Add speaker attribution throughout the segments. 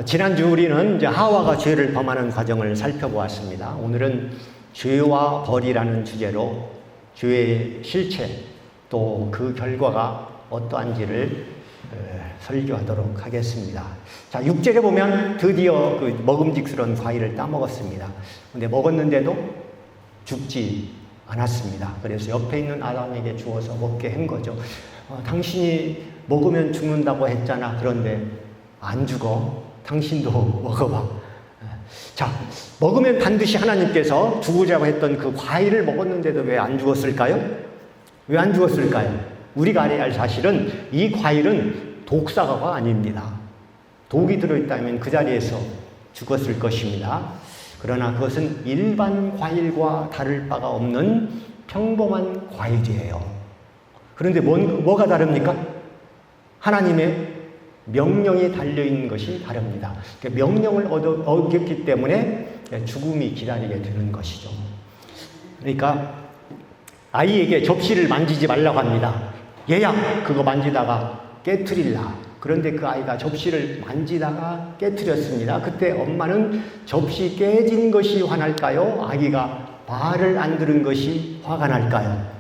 Speaker 1: 지난주 우리는 이제 하와가 죄를 범하는 과정을 살펴보았습니다. 오늘은 죄와 벌이라는 주제로 죄의 실체 또 그 결과가 어떠한지를 설교하도록 하겠습니다. 자, 6절에 보면 드디어 그 먹음직스러운 과일을 따먹었습니다. 근데 먹었는데도 죽지 않았습니다. 그래서 옆에 있는 아담에게 주어서 먹게 한 거죠. 당신이 먹으면 죽는다고 했잖아. 그런데 안 죽어. 당신도 먹어봐. 자, 먹으면 반드시 하나님께서 죽으자고 했던 그 과일을 먹었는데도 왜 안 죽었을까요? 왜 안 죽었을까요? 우리가 알아야 할 사실은 이 과일은 독사과가 아닙니다. 독이 들어있다면 그 자리에서 죽었을 것입니다. 그러나 그것은 일반 과일과 다를 바가 없는 평범한 과일이에요. 그런데 뭐가 다릅니까? 하나님의 명령이 달려있는 것이 다릅니다. 명령을 어겼기 때문에 죽음이 기다리게 되는 것이죠. 그러니까 아이에게 접시를 만지지 말라고 합니다. 얘야, 그거 만지다가 깨트릴라. 그런데 그 아이가 접시를 만지다가 깨트렸습니다. 그때 엄마는 접시 깨진 것이 화날까요? 아기가 말을 안 들은 것이 화가 날까요?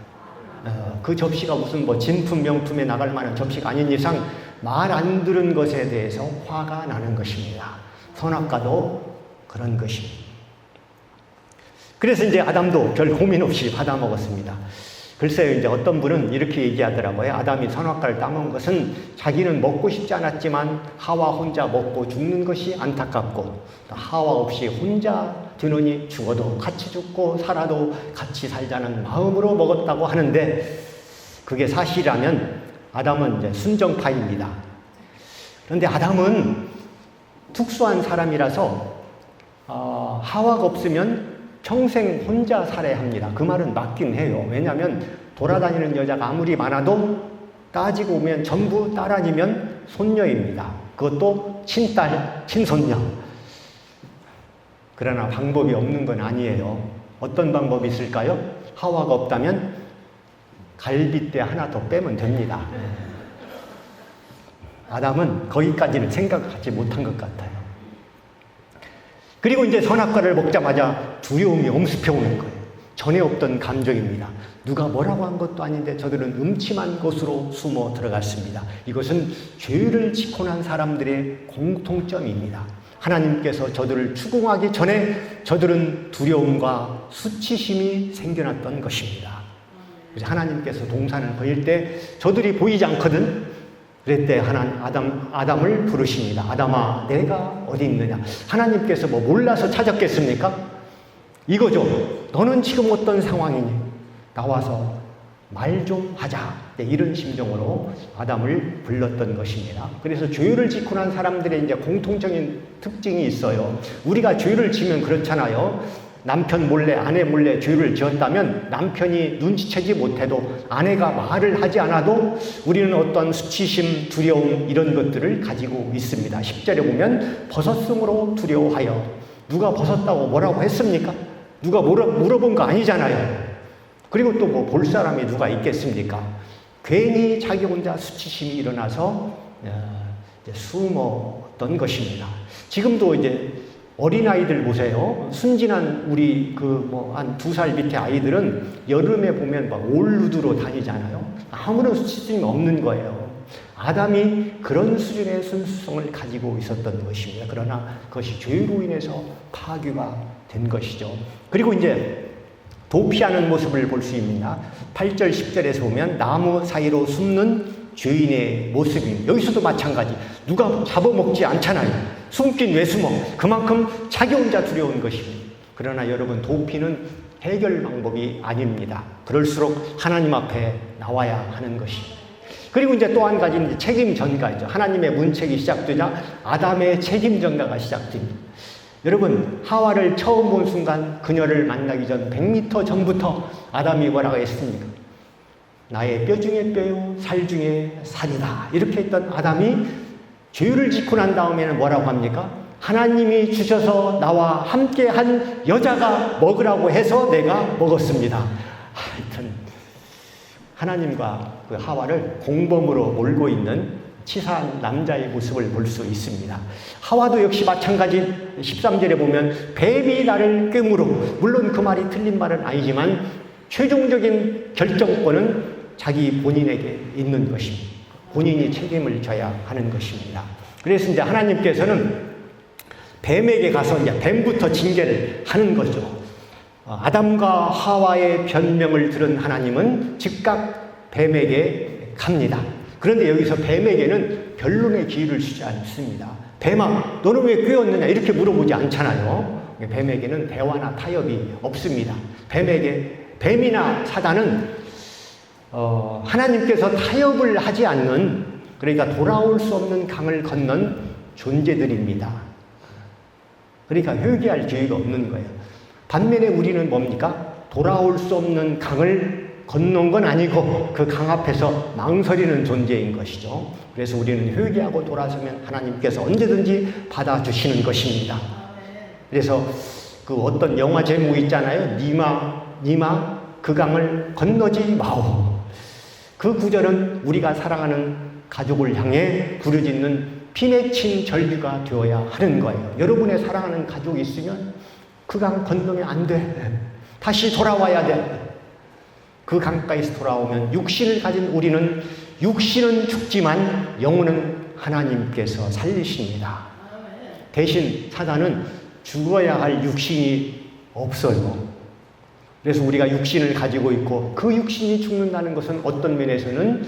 Speaker 1: 그 접시가 무슨 진품 명품에 나갈 만한 접시가 아닌 이상 말 안 들은 것에 대해서 화가 나는 것입니다. 선악과도 그런 것입니다. 그래서 이제 아담도 별 고민 없이 받아 먹었습니다. 글쎄요, 이제 어떤 분은 이렇게 얘기하더라고요. 아담이 선악과를 따먹은 것은 자기는 먹고 싶지 않았지만 하와 혼자 먹고 죽는 것이 안타깝고, 하와 없이 혼자 드느니 죽어도 같이 죽고 살아도 같이 살자는 마음으로 먹었다고 하는데, 그게 사실이라면 아담은 이제 순정파입니다. 그런데 아담은 특수한 사람이라서 하와가 없으면 평생 혼자 살아야 합니다. 그 말은 맞긴 해요. 왜냐하면 돌아다니는 여자가 아무리 많아도 따지고 보면 전부 딸 아니면 손녀입니다. 그것도 친딸, 친손녀. 그러나 방법이 없는 건 아니에요. 어떤 방법이 있을까요? 하와가 없다면 갈빗대 하나 더 빼면 됩니다. 아담은 거기까지는 생각하지 못한 것 같아요. 그리고 이제 선악과를 먹자마자 두려움이 엄습해 오는 거예요. 전에 없던 감정입니다. 누가 뭐라고 한 것도 아닌데 저들은 음침한 곳으로 숨어 들어갔습니다. 이것은 죄를 짓고 난 사람들의 공통점입니다. 하나님께서 저들을 추궁하기 전에 저들은 두려움과 수치심이 생겨났던 것입니다. 그래서 하나님께서 동산을 벌일 때 저들이 보이지 않거든. 그랬대 아담을 부르십니다. 아담아, 내가 어디 있느냐? 하나님께서 몰라서 찾았겠습니까? 이거죠. 너는 지금 어떤 상황이니? 나와서 말 좀 하자. 이런 심정으로 아담을 불렀던 것입니다. 그래서 죄를 짓고 난 사람들의 이제 공통적인 특징이 있어요. 우리가 죄를 지면 그렇잖아요. 남편 몰래, 아내 몰래 죄를 지었다면 남편이 눈치채지 못해도 아내가 말을 하지 않아도 우리는 어떤 수치심, 두려움 이런 것들을 가지고 있습니다. 10절에 보면 벗었으므로 두려워하여. 누가 벗었다고 뭐라고 했습니까? 누가 물어본 거 아니잖아요. 그리고 또 볼 사람이 누가 있겠습니까? 괜히 자기 혼자 수치심이 일어나서 숨었던 것입니다. 지금도 이제 어린아이들 보세요. 순진한 우리 한 2살 밑에 아이들은 여름에 보면 올루드로 다니잖아요. 아무런 수치심이 없는 거예요. 아담이 그런 수준의 순수성을 가지고 있었던 것입니다. 그러나 그것이 죄로 인해서 파괴가 된 것이죠. 그리고 이제 도피하는 모습을 볼 수 있습니다. 8절, 10절에서 보면 나무 사이로 숨는 죄인의 모습입니다. 여기서도 마찬가지. 누가 잡아먹지 않잖아요. 숨긴 왜 숨어? 그만큼 자기 혼자 두려운 것입니다. 그러나 여러분, 도피는 해결 방법이 아닙니다. 그럴수록 하나님 앞에 나와야 하는 것입니다. 그리고 이제 또 한 가지 책임 전가죠. 하나님의 문책이 시작되자 아담의 책임 전가가 시작됩니다. 여러분, 하와를 처음 본 순간 그녀를 만나기 전 100m 전부터 아담이 뭐라고 했습니까? 나의 뼈 중에 뼈요, 살 중에 살이다. 이렇게 했던 아담이 죄를 짓고 난 다음에는 뭐라고 합니까? 하나님이 주셔서 나와 함께 한 여자가 먹으라고 해서 내가 먹었습니다. 하여튼 하나님과 그 하와를 공범으로 몰고 있는 치사한 남자의 모습을 볼 수 있습니다. 하와도 역시 마찬가지 13절에 보면 뱀이 나를 꿰물어, 물론 그 말이 틀린 말은 아니지만 최종적인 결정권은 자기 본인에게 있는 것입니다. 본인이 책임을 져야 하는 것입니다. 그래서 이제 하나님께서는 뱀에게 가서 이제 뱀부터 징계를 하는 거죠. 아담과 하와의 변명을 들은 하나님은 즉각 뱀에게 갑니다. 그런데 여기서 뱀에게는 변론의 기회를 주지 않습니다. 뱀아, 너는 왜 꿰었느냐? 이렇게 물어보지 않잖아요. 뱀에게는 대화나 타협이 없습니다. 뱀이나 사단은 하나님께서 타협을 하지 않는, 그러니까 돌아올 수 없는 강을 건넌 존재들입니다. 그러니까 회개할 기회가 없는 거예요. 반면에 우리는 뭡니까? 돌아올 수 없는 강을 건넌 건 아니고 그 강 앞에서 망설이는 존재인 것이죠. 그래서 우리는 회개하고 돌아서면 하나님께서 언제든지 받아주시는 것입니다. 그래서 그 어떤 영화 제목 있잖아요. 니마 그 강을 건너지 마오. 그 구절은 우리가 사랑하는 가족을 향해 부르짖는 피맺힌 절규가 되어야 하는 거예요. 여러분의 사랑하는 가족이 있으면 그 강 건너면 안 돼. 다시 돌아와야 돼. 그 강가에서 돌아오면 육신을 가진 우리는 육신은 죽지만 영혼은 하나님께서 살리십니다. 대신 사단은 죽어야 할 육신이 없어요. 그래서 우리가 육신을 가지고 있고 그 육신이 죽는다는 것은 어떤 면에서는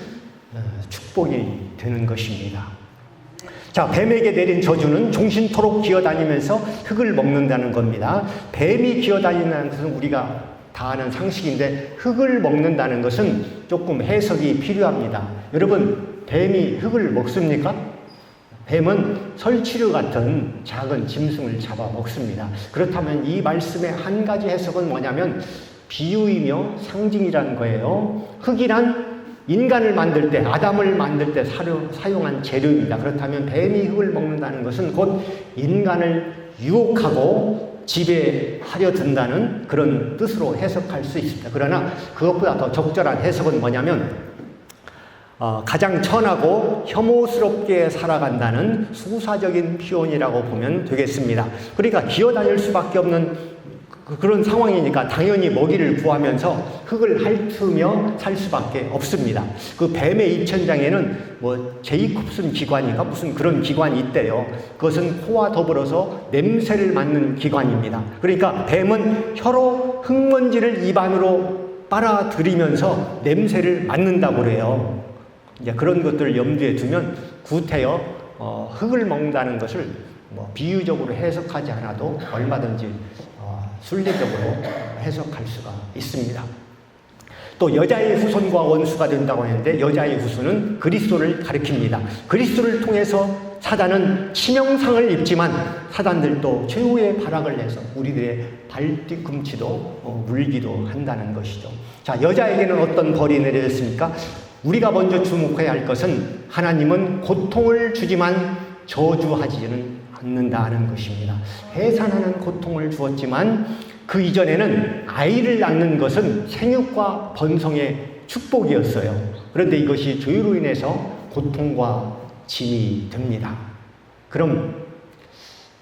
Speaker 1: 축복이 되는 것입니다. 자, 뱀에게 내린 저주는 종신토록 기어다니면서 흙을 먹는다는 겁니다. 뱀이 기어다닌다는 것은 우리가 다 아는 상식인데 흙을 먹는다는 것은 조금 해석이 필요합니다. 여러분, 뱀이 흙을 먹습니까? 뱀은 설치류 같은 작은 짐승을 잡아 먹습니다. 그렇다면 이 말씀의 한 가지 해석은 뭐냐면 비유이며 상징이라는 거예요. 흙이란 인간을 만들 때, 아담을 만들 때 사용한 재료입니다. 그렇다면 뱀이 흙을 먹는다는 것은 곧 인간을 유혹하고 지배하려 든다는 그런 뜻으로 해석할 수 있습니다. 그러나 그것보다 더 적절한 해석은 뭐냐면 가장 천하고 혐오스럽게 살아간다는 수사적인 표현이라고 보면 되겠습니다. 그러니까 기어다닐 수밖에 없는 그런 상황이니까 당연히 먹이를 구하면서 흙을 핥으며 살 수밖에 없습니다. 그 뱀의 입천장에는 뭐 제이콥슨 기관인가 무슨 그런 기관이 있대요. 그것은 코와 더불어서 냄새를 맡는 기관입니다. 그러니까 뱀은 혀로 흙먼지를 입안으로 빨아들이면서 냄새를 맡는다고 그래요. 이제 그런 것들을 염두에 두면 구태여 흙을 먹는다는 것을 뭐 비유적으로 해석하지 않아도 얼마든지 순리적으로 해석할 수가 있습니다. 또 여자의 후손과 원수가 된다고 하는데 여자의 후손은 그리스도를 가리킵니다. 그리스도를 통해서 사단은 치명상을 입지만 사단들도 최후의 발악을 해서 우리들의 발뒤꿈치도 물기도 한다는 것이죠. 자, 여자에게는 어떤 벌이 내려졌습니까? 우리가 먼저 주목해야 할 것은 하나님은 고통을 주지만 저주하지는 않는다는 것입니다. 해산하는 고통을 주었지만 그 이전에는 아이를 낳는 것은 생육과 번성의 축복이었어요. 그런데 이것이 죄로 인해서 고통과 짐이 됩니다. 그럼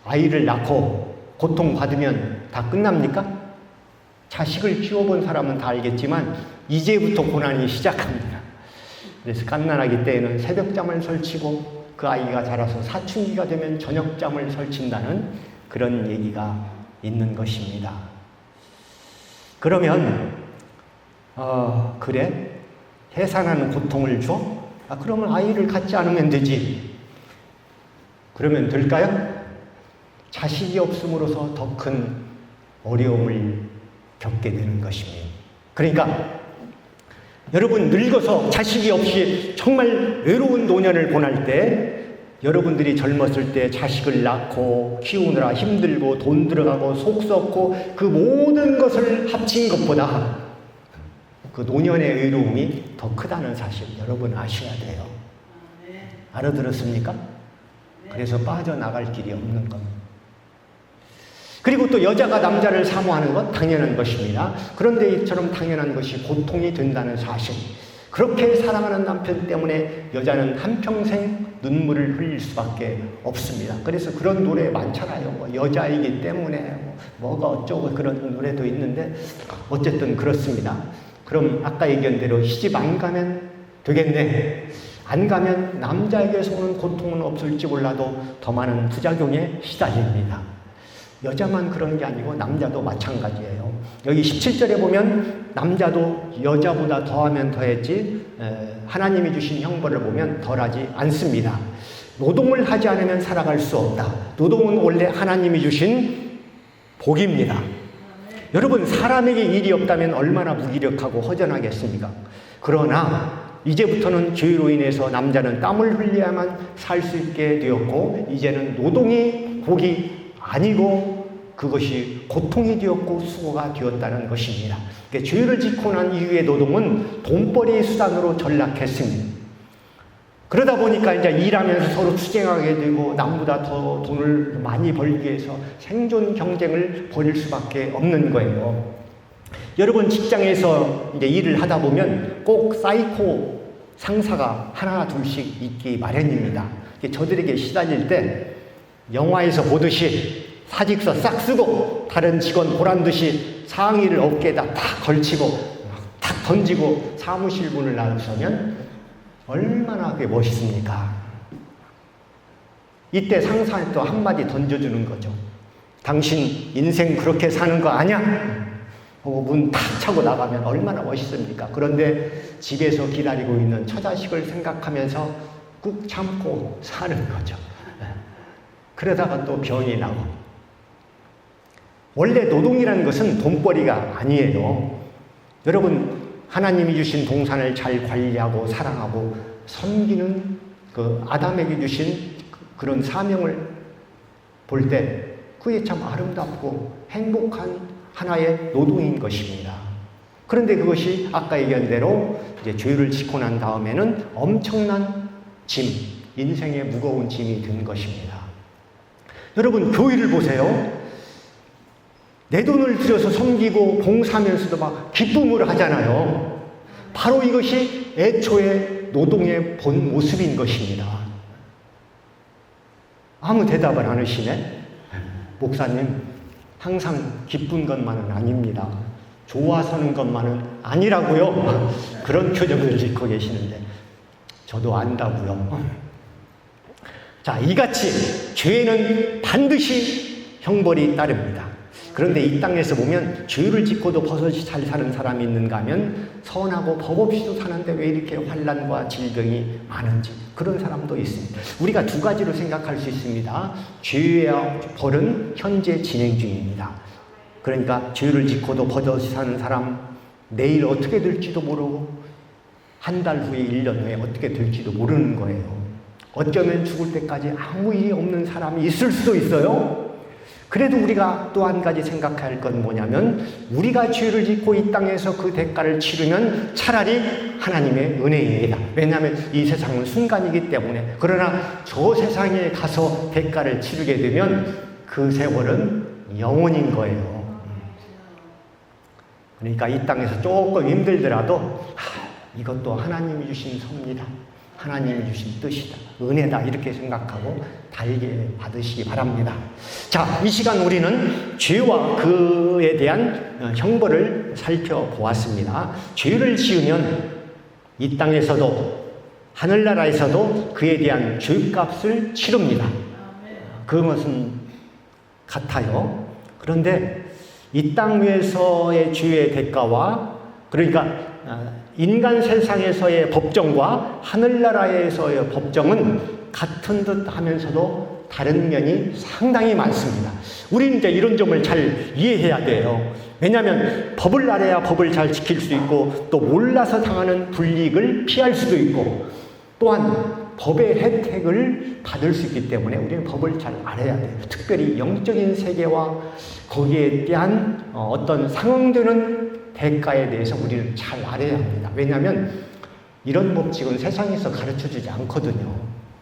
Speaker 1: 아이를 낳고 고통받으면 다 끝납니까? 자식을 키워본 사람은 다 알겠지만 이제부터 고난이 시작합니다. 그래서 갓난아기 때에는 새벽잠을 설치고 그 아이가 자라서 사춘기가 되면 저녁잠을 설친다는 그런 얘기가 있는 것입니다. 그러면 그래? 해산하는 고통을 줘? 그러면 아이를 갖지 않으면 되지. 그러면 될까요? 자식이 없음으로써 더 큰 어려움을 겪게 되는 것입니다. 그러니까 여러분 늙어서 자식이 없이 정말 외로운 노년을 보낼 때 여러분들이 젊었을 때 자식을 낳고 키우느라 힘들고 돈 들어가고 속 썩고 그 모든 것을 합친 것보다 그 노년의 외로움이 더 크다는 사실 여러분 아셔야 돼요. 알아들었습니까? 그래서 빠져나갈 길이 없는 겁니다. 그리고 또 여자가 남자를 사모하는 건 당연한 것입니다. 그런데 이처럼 당연한 것이 고통이 된다는 사실. 그렇게 사랑하는 남편 때문에 여자는 한평생 눈물을 흘릴 수밖에 없습니다. 그래서 그런 노래 많잖아요. 뭐 여자이기 때문에 뭐가 어쩌고 그런 노래도 있는데 어쨌든 그렇습니다. 그럼 아까 얘기한 대로 시집 안 가면 되겠네. 안 가면 남자에게서 오는 고통은 없을지 몰라도 더 많은 부작용에 시달립니다. 여자만 그런 게 아니고 남자도 마찬가지예요. 여기 17절에 보면 남자도 여자보다 더하면 더했지 하나님이 주신 형벌을 보면 덜하지 않습니다. 노동을 하지 않으면 살아갈 수 없다. 노동은 원래 하나님이 주신 복입니다. 여러분, 사람에게 일이 없다면 얼마나 무기력하고 허전하겠습니까? 그러나 이제부터는 죄로 인해서 남자는 땀을 흘려야만 살 수 있게 되었고, 이제는 노동이 복이 아니고 그것이 고통이 되었고 수고가 되었다는 것입니다. 그러니까 죄를 짓고 난 이후의 노동은 돈벌이의 수단으로 전락했습니다. 그러다 보니까 이제 일하면서 서로 투쟁하게 되고 남보다 더 돈을 많이 벌기 위해서 생존 경쟁을 벌일 수밖에 없는 거예요. 여러분, 직장에서 이제 일을 하다 보면 꼭 사이코 상사가 하나 둘씩 있기 마련입니다. 저들에게 시달릴 때 영화에서 보듯이 사직서 싹 쓰고 다른 직원 보란듯이 상의를 어깨에다 탁 걸치고 탁 던지고 사무실 문을 나서면 얼마나 그게 멋있습니까? 이때 상사한테 또 한마디 던져주는 거죠. 당신 인생 그렇게 사는 거 아냐? 문 탁 차고 나가면 얼마나 멋있습니까? 그런데 집에서 기다리고 있는 처자식을 생각하면서 꾹 참고 사는 거죠. 그러다가 또 병이 나고. 원래 노동이라는 것은 돈벌이가 아니에요. 여러분, 하나님이 주신 동산을 잘 관리하고 사랑하고 섬기는 그 아담에게 주신 그런 사명을 볼 때 그게 참 아름답고 행복한 하나의 노동인 것입니다. 그런데 그것이 아까 얘기한 대로 이제 죄를 짓고 난 다음에는 엄청난 짐, 인생의 무거운 짐이 된 것입니다. 여러분, 교회를 보세요. 내 돈을 들여서 섬기고 봉사하면서도 막 기쁨을 하잖아요. 바로 이것이 애초에 노동의 본 모습인 것입니다. 아무 대답을 안 하시네? 목사님, 항상 기쁜 것만은 아닙니다. 좋아서는 것만은 아니라고요. 그런 표정을 짓고 계시는데 저도 안다고요. 자, 이같이 죄는 반드시 형벌이 따릅니다. 그런데 이 땅에서 보면 죄를 짓고도 버섯이 잘 사는 사람이 있는가 하면 선하고 법 없이도 사는데 왜 이렇게 환난과 질병이 많은지, 그런 사람도 있습니다. 우리가 두 가지로 생각할 수 있습니다. 죄와 벌은 현재 진행 중입니다. 그러니까 죄를 짓고도 버젓이 사는 사람, 내일 어떻게 될지도 모르고 한 달 후에 1년 후에 어떻게 될지도 모르는 거예요. 어쩌면 죽을 때까지 아무 일이 없는 사람이 있을 수도 있어요. 그래도 우리가 또 한 가지 생각해야 할 건 뭐냐면, 우리가 죄를 짓고 이 땅에서 그 대가를 치르면 차라리 하나님의 은혜입니다. 왜냐하면 이 세상은 순간이기 때문에. 그러나 저 세상에 가서 대가를 치르게 되면 그 세월은 영원인 거예요. 그러니까 이 땅에서 조금 힘들더라도 이것도 하나님이 주신 섭니다. 하나님이 주신 뜻이다, 은혜다, 이렇게 생각하고 달게 받으시기 바랍니다. 자, 이 시간 우리는 죄와 그에 대한 형벌을 살펴보았습니다. 죄를 지으면 이 땅에서도 하늘나라에서도 그에 대한 죄값을 치릅니다. 그것은 같아요. 그런데 이 땅 위에서의 죄의 대가와, 그러니까 인간 세상에서의 법정과 하늘나라에서의 법정은 같은 듯 하면서도 다른 면이 상당히 많습니다. 우리는 이제 이런 점을 잘 이해해야 돼요. 왜냐하면 법을 알아야 법을 잘 지킬 수 있고, 또 몰라서 당하는 불이익을 피할 수도 있고, 또한 법의 혜택을 받을 수 있기 때문에 우리는 법을 잘 알아야 돼요. 특별히 영적인 세계와 거기에 대한 어떤 상응되는 대가에 대해서 우리는 잘 알아야 합니다. 왜냐하면 이런 법칙은 세상에서 가르쳐주지 않거든요.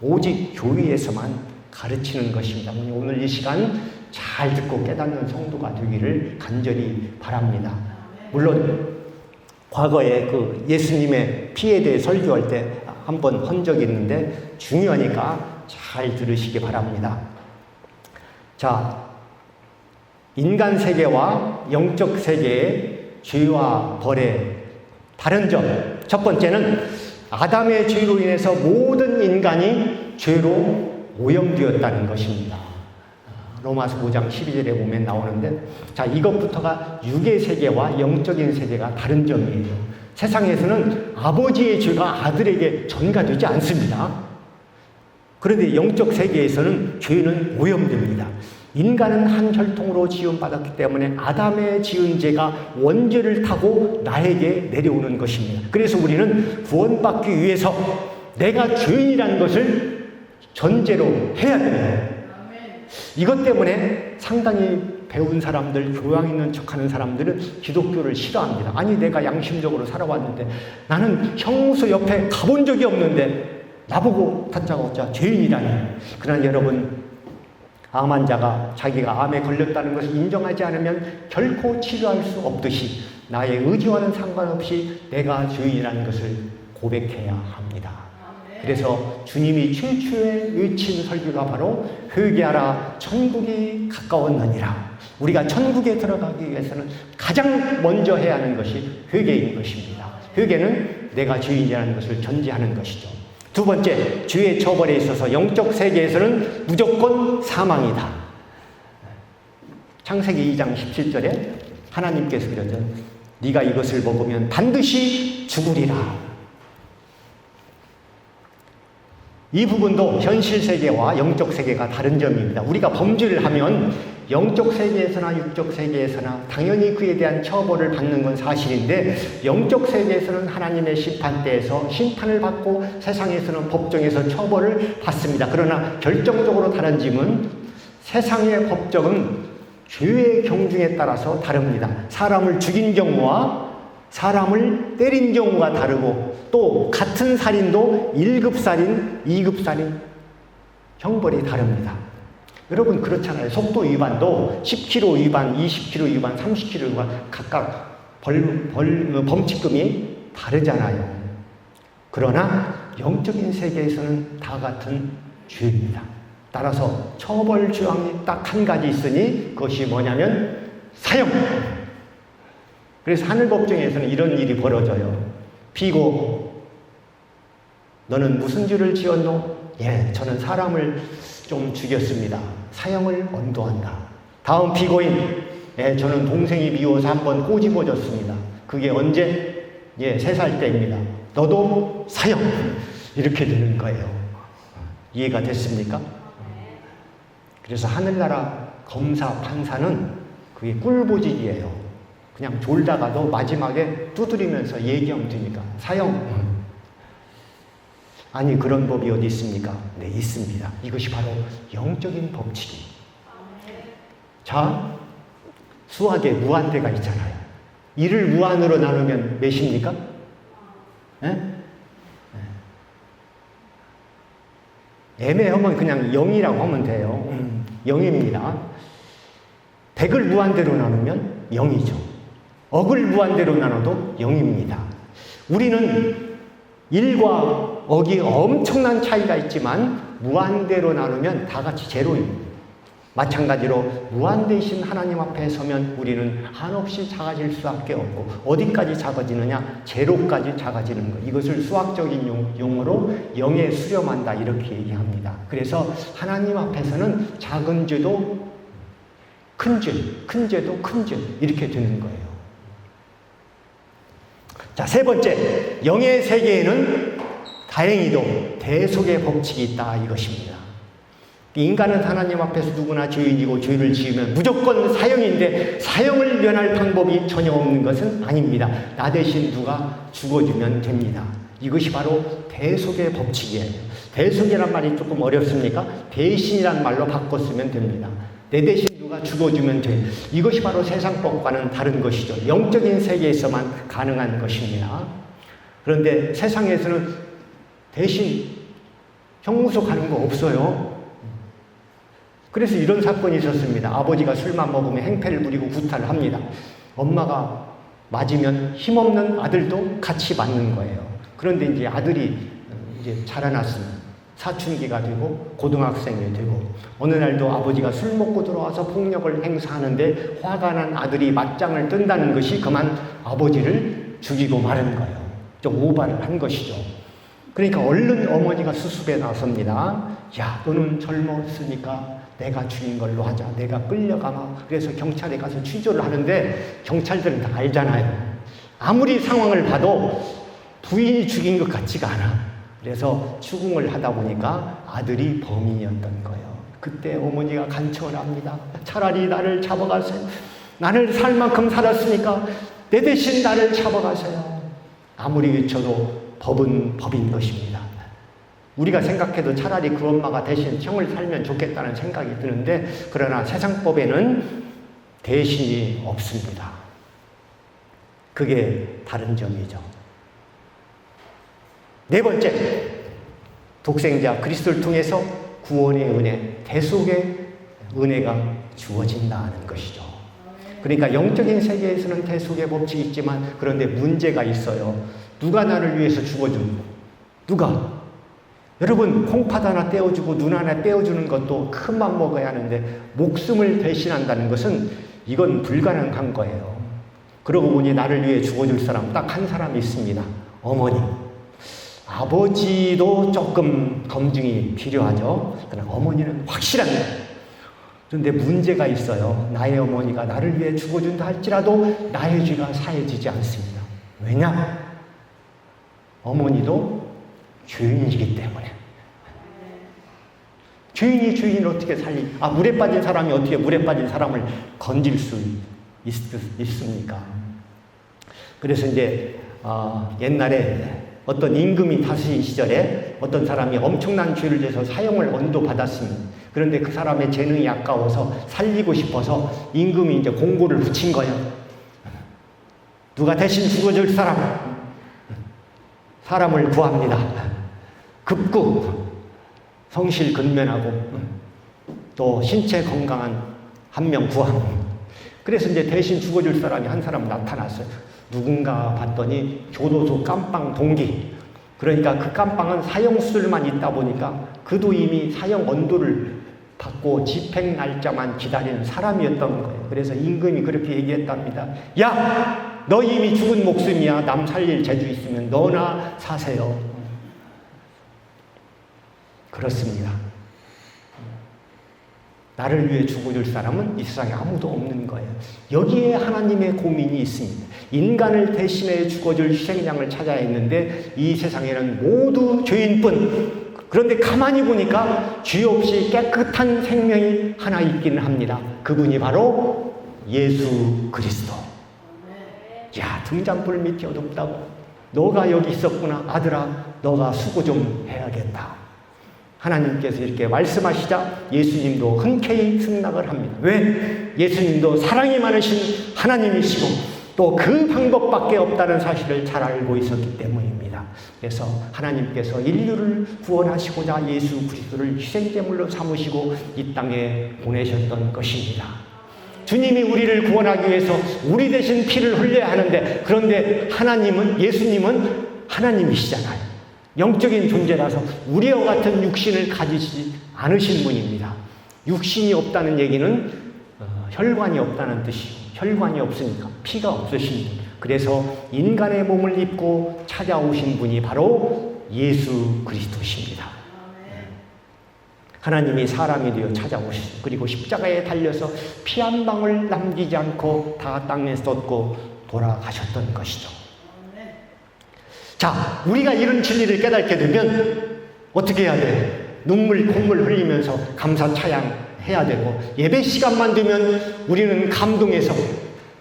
Speaker 1: 오직 교회에서만 가르치는 것입니다. 오늘 이 시간 잘 듣고 깨닫는 성도가 되기를 간절히 바랍니다. 물론 과거에 그 예수님의 피에 대해 설교할 때 한번 한 적이 있는데 중요하니까 잘 들으시기 바랍니다. 자, 인간 세계와 영적 세계의 죄와 벌의 다른 점. 첫 번째는 아담의 죄로 인해서 모든 인간이 죄로 오염되었다는 것입니다. 로마서 5장 12절에 보면 나오는데, 자, 이것부터가 육의 세계와 영적인 세계가 다른 점이에요. 세상에서는 아버지의 죄가 아들에게 전가되지 않습니다. 그런데 영적 세계에서는 죄는 오염됩니다. 인간은 한 혈통으로 지음받았기 때문에 아담의 지은 죄가 원죄를 타고 나에게 내려오는 것입니다. 그래서 우리는 구원받기 위해서 내가 죄인이라는 것을 전제로 해야 됩니다. 이것 때문에 상당히 배운 사람들, 교양 있는 척하는 사람들은 기독교를 싫어합니다. 아니, 내가 양심적으로 살아왔는데, 나는 형무소 옆에 가본 적이 없는데 나보고 다짜고짜 죄인이라니. 그러나 여러분, 암 환자가 자기가 암에 걸렸다는 것을 인정하지 않으면 결코 치료할 수 없듯이 나의 의지와는 상관없이 내가 죄인이라는 것을 고백해야 합니다. 그래서 주님이 최초에 외친 설교가 바로 회개하라, 천국이 가까웠느니라. 우리가 천국에 들어가기 위해서는 가장 먼저 해야 하는 것이 회개인 것입니다. 회개는 내가 죄인이라는 것을 전제하는 것이죠. 두 번째, 죄의 처벌에 있어서 영적 세계에서는 무조건 사망이다. 창세기 2장 17절에 하나님께서 그러죠. 네가 이것을 먹으면 반드시 죽으리라. 이 부분도 현실 세계와 영적 세계가 다른 점입니다. 우리가 범죄를 하면 영적 세계에서나 육적 세계에서나 당연히 그에 대한 처벌을 받는 건 사실인데, 영적 세계에서는 하나님의 심판대에서 심판을 받고 세상에서는 법정에서 처벌을 받습니다. 그러나 결정적으로 다른 점은 세상의 법정은 죄의 경중에 따라서 다릅니다. 사람을 죽인 경우와 사람을 때린 경우가 다르고, 또 같은 살인도 1급 살인, 2급 살인 형벌이 다릅니다. 여러분 그렇잖아요. 속도 위반도 10km 위반, 20km 위반, 30km 위반 각각 범칙금이 다르잖아요. 그러나 영적인 세계에서는 다 같은 죄입니다. 따라서 처벌 조항이 딱 한 가지 있으니 그것이 뭐냐면 사형. 그래서 하늘법정에서는 이런 일이 벌어져요. 피고, 너는 무슨 죄를 지었노? 예, 저는 사람을 좀 죽였습니다. 사형을 언도한다. 다음 피고인, 예, 저는 동생이 미워서 한번 꼬집어줬습니다. 그게 언제? 예, 3살 때입니다. 너도 사형. 이렇게 되는 거예요. 이해가 됐습니까? 그래서 하늘나라 검사, 판사는 그게 꿀보직이에요. 그냥 졸다가도 마지막에 두드리면서 얘기하면 되니까 사형. 아니, 그런 법이 어디 있습니까? 네, 있습니다. 이것이 바로 영적인 법칙입니다. 자, 수학에 무한대가 있잖아요. 1을 무한으로 나누면 몇입니까? 네? 애매하면 그냥 0이라고 하면 돼요. 0입니다. 100을 무한대로 나누면 0이죠. 억을 무한대로 나눠도 0입니다. 우리는 1과 억이 엄청난 차이가 있지만 무한대로 나누면 다 같이 제로입니다. 마찬가지로 무한대이신 하나님 앞에 서면 우리는 한없이 작아질 수밖에 없고, 어디까지 작아지느냐? 제로까지 작아지는 것. 이것을 수학적인 용어로 0에 수렴한다 이렇게 얘기합니다. 그래서 하나님 앞에서는 작은 죄도 큰 죄, 큰 죄도 큰 죄 이렇게 되는 거예요. 자, 세 번째, 영의 세계에는 다행히도 대속의 법칙이 있다 이것입니다. 인간은 하나님 앞에서 누구나 죄인이고 죄를 지으면 무조건 사형인데, 사형을 면할 방법이 전혀 없는 것은 아닙니다. 나 대신 누가 죽어주면 됩니다. 이것이 바로 대속의 법칙이에요. 대속이란 말이 조금 어렵습니까? 대신이란 말로 바꿨으면 됩니다. 내 대신 누가 죽어주면 돼. 이것이 바로 세상법과는 다른 것이죠. 영적인 세계에서만 가능한 것입니다. 그런데 세상에서는 대신 형무소 가는 거 없어요. 그래서 이런 사건이 있었습니다. 아버지가 술만 먹으면 행패를 부리고 구타를 합니다. 엄마가 맞으면 힘없는 아들도 같이 맞는 거예요. 그런데 이제 아들이 이제 자라났으면 사춘기가 되고 고등학생이 되고 어느 날도 아버지가 술 먹고 들어와서 폭력을 행사하는데 화가 난 아들이 맞짱을 뜬다는 것이 그만 아버지를 죽이고 마는 거예요. 좀 오바를 한 것이죠. 그러니까 얼른 어머니가 수습에 나섭니다. 야, 너는 젊었으니까 내가 죽인 걸로 하자. 내가 끌려가마. 그래서 경찰에 가서 취조를 하는데 경찰들은 다 알잖아요. 아무리 상황을 봐도 부인이 죽인 것 같지가 않아. 그래서 추궁을 하다 보니까 아들이 범인이었던 거예요. 그때 어머니가 간청을 합니다. 차라리 나를 잡아가세요. 나를 살 만큼 살았으니까 내 대신 나를 잡아가세요. 아무리 외쳐도 법은 법인 것입니다. 우리가 생각해도 차라리 그 엄마가 대신 형을 살면 좋겠다는 생각이 드는데 그러나 세상법에는 대신이 없습니다. 그게 다른 점이죠. 네 번째, 독생자 그리스도를 통해서 구원의 은혜, 대속의 은혜가 주어진다는 것이죠. 그러니까 영적인 세계에서는 대속의 법칙이 있지만 그런데 문제가 있어요. 누가 나를 위해서 죽어준? 누가? 여러분, 콩팥 하나 떼어주고 눈 하나 떼어주는 것도 큰 맘 먹어야 하는데 목숨을 대신한다는 것은 이건 불가능한 거예요. 그러고 보니 나를 위해 죽어줄 사람 딱 한 사람이 있습니다. 어머니. 아버지도 조금 검증이 필요하죠. 그러나 어머니는 확실합니다. 그런데 문제가 있어요. 나의 어머니가 나를 위해 죽어준다 할지라도 나의 죄가 사해지지 않습니다. 왜냐? 어머니도 죄인이기 때문에. 죄인이 죄인을 어떻게 물에 빠진 사람이 어떻게 물에 빠진 사람을 건질 수 있습니까? 그래서 이제 옛날에 어떤 임금이 다스린 시절에 어떤 사람이 엄청난 죄를 져서 사형을 언도받았습니다. 그런데 그 사람의 재능이 아까워서 살리고 싶어서 임금이 이제 공고를 붙인 거예요. 누가 대신 죽어줄 사람을 구합니다. 급구 성실 근면하고 또 신체 건강한 한 명 구합니다. 그래서 이제 대신 죽어줄 사람이 한 사람 나타났어요. 누군가 봤더니 교도소 깜빵 동기. 그러니까 그 깜빵은 사형수술만 있다 보니까 그도 이미 사형 언도를 받고 집행 날짜만 기다리는 사람이었던 거예요. 그래서 임금이 그렇게 얘기했답니다. 야! 너 이미 죽은 목숨이야. 남 살릴 재주 있으면 너나 사세요. 그렇습니다. 나를 위해 죽어줄 사람은 이 세상에 아무도 없는 거예요. 여기에 하나님의 고민이 있습니다. 인간을 대신해 죽어줄 희생양을 찾아야 했는데 이 세상에는 모두 죄인뿐. 그런데 가만히 보니까 죄 없이 깨끗한 생명이 하나 있기는 합니다. 그분이 바로 예수 그리스도. 야, 등잔불 밑이 어둡다고. 너가 여기 있었구나. 아들아, 너가 수고 좀 해야겠다. 하나님께서 이렇게 말씀하시자 예수님도 흔쾌히 승낙을 합니다. 왜? 예수님도 사랑이 많으신 하나님이시고 또 그 방법밖에 없다는 사실을 잘 알고 있었기 때문입니다. 그래서 하나님께서 인류를 구원하시고자 예수 그리스도를 희생제물로 삼으시고 이 땅에 보내셨던 것입니다. 주님이 우리를 구원하기 위해서 우리 대신 피를 흘려야 하는데 그런데 예수님은 하나님이시잖아요. 영적인 존재라서 우리와 같은 육신을 가지지 않으신 분입니다. 육신이 없다는 얘기는 혈관이 없다는 뜻이고 혈관이 없으니까 피가 없으신 분. 그래서 인간의 몸을 입고 찾아오신 분이 바로 예수 그리스도십니다. 하나님이 사람이 되어 찾아오시고 그리고 십자가에 달려서 피 한 방울 남기지 않고 다 땅에 쏟고 돌아가셨던 것이죠. 자, 우리가 이런 진리를 깨닫게 되면 어떻게 해야 돼? 콧물 흘리면서 감사 찬양해야 되고 예배 시간만 되면 우리는 감동해서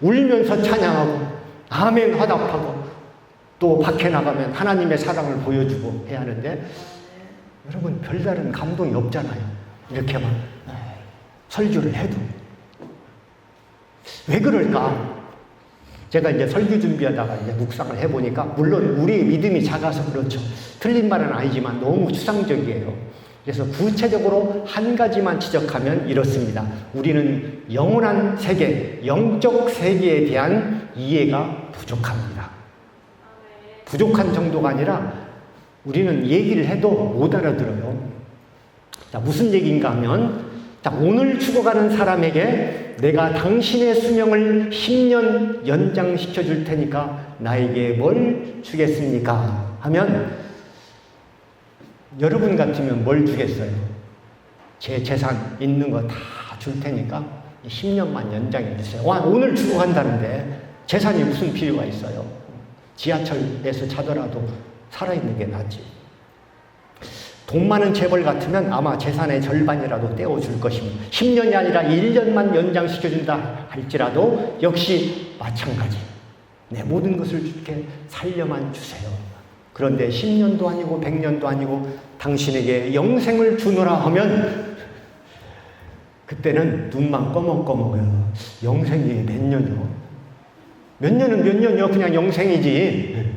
Speaker 1: 울면서 찬양하고 아멘 화답하고 또 밖에 나가면 하나님의 사랑을 보여주고 해야 하는데 여러분 별다른 감동이 없잖아요. 이렇게만 설교를 해도. 왜 그럴까? 제가 이제 설교 준비하다가 이제 묵상을 해보니까, 물론 우리의 믿음이 작아서 그렇죠. 틀린 말은 아니지만 너무 추상적이에요. 그래서 구체적으로 한 가지만 지적하면 이렇습니다. 우리는 영원한 세계, 영적 세계에 대한 이해가 부족합니다. 부족한 정도가 아니라 우리는 얘기를 해도 못 알아들어요. 자, 무슨 얘기인가 하면, 자, 오늘 죽어가는 사람에게 내가 당신의 수명을 10년 연장시켜 줄 테니까 나에게 뭘 주겠습니까? 하면 여러분 같으면 뭘 주겠어요? 제 재산 있는 거 다 줄 테니까 10년만 연장해 주세요. 와, 오늘 죽어간다는데 재산이 무슨 필요가 있어요? 지하철에서 자더라도 살아있는 게 낫지. 돈 많은 재벌 같으면 아마 재산의 절반이라도 떼어줄 것입니다. 10년이 아니라 1년만 연장시켜준다 할지라도 역시 마찬가지. 내 모든 것을 주께 살려만 주세요. 그런데 10년도 아니고 100년도 아니고 당신에게 영생을 주노라 하면 그때는 눈만 꺼먹꺼먹어요. 영생이 몇 년이요? 몇 년은 몇 년이요? 그냥 영생이지.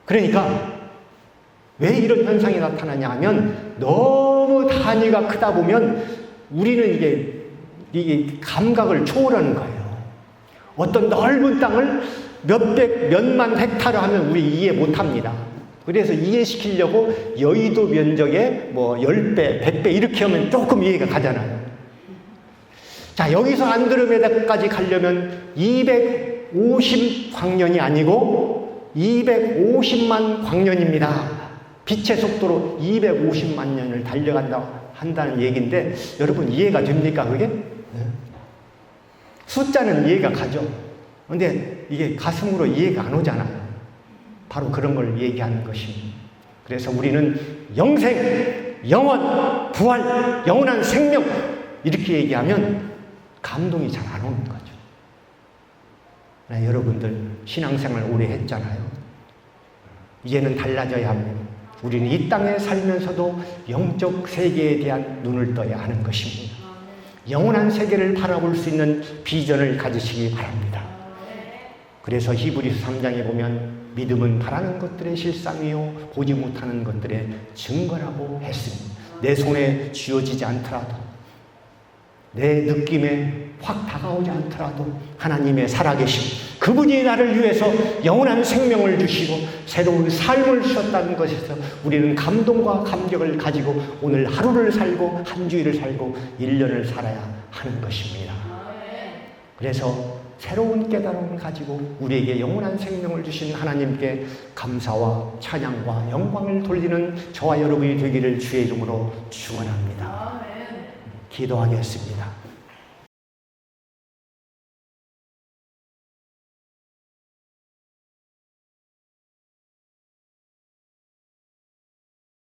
Speaker 1: 그러니까 왜 이런 현상이 나타나냐 하면 너무 단위가 크다 보면 우리는 이게 감각을 초월하는 거예요. 어떤 넓은 땅을 몇백, 몇만 헥타르 하면 우리 이해 못 합니다. 그래서 이해시키려고 여의도 면적에 뭐 10배, 100배 이렇게 하면 조금 이해가 가잖아요. 자, 여기서 안드로메다까지 가려면 250광년이 아니고 250만 광년입니다. 빛의 속도로 250만 년을 한다는 얘기인데 여러분 이해가 됩니까 그게? 숫자는 이해가 가죠. 근데 이게 가슴으로 이해가 안 오잖아요. 바로 그런 걸 얘기하는 것입니다. 그래서 우리는 영생, 영원, 부활, 영원한 생명 이렇게 얘기하면 감동이 잘 안 오는 거죠. 여러분들 신앙생활 오래 했잖아요. 이제는 달라져야 합니다. 우리는 이 땅에 살면서도 영적 세계에 대한 눈을 떠야 하는 것입니다. 영원한 세계를 바라볼 수 있는 비전을 가지시기 바랍니다. 그래서 히브리서 3장에 보면 믿음은 바라는 것들의 실상이요 보지 못하는 것들의 증거라고 했습니다. 내 손에 쥐어지지 않더라도 내 느낌에 확 다가오지 않더라도 하나님의 살아계심, 그분이 나를 위해서 영원한 생명을 주시고 새로운 삶을 주셨다는 것에서 우리는 감동과 감격을 가지고 오늘 하루를 살고 한 주일을 살고 1년을 살아야 하는 것입니다. 그래서 새로운 깨달음을 가지고 우리에게 영원한 생명을 주신 하나님께 감사와 찬양과 영광을 돌리는 저와 여러분이 되기를 주의 이름으로 축원합니다. 기도하겠습니다.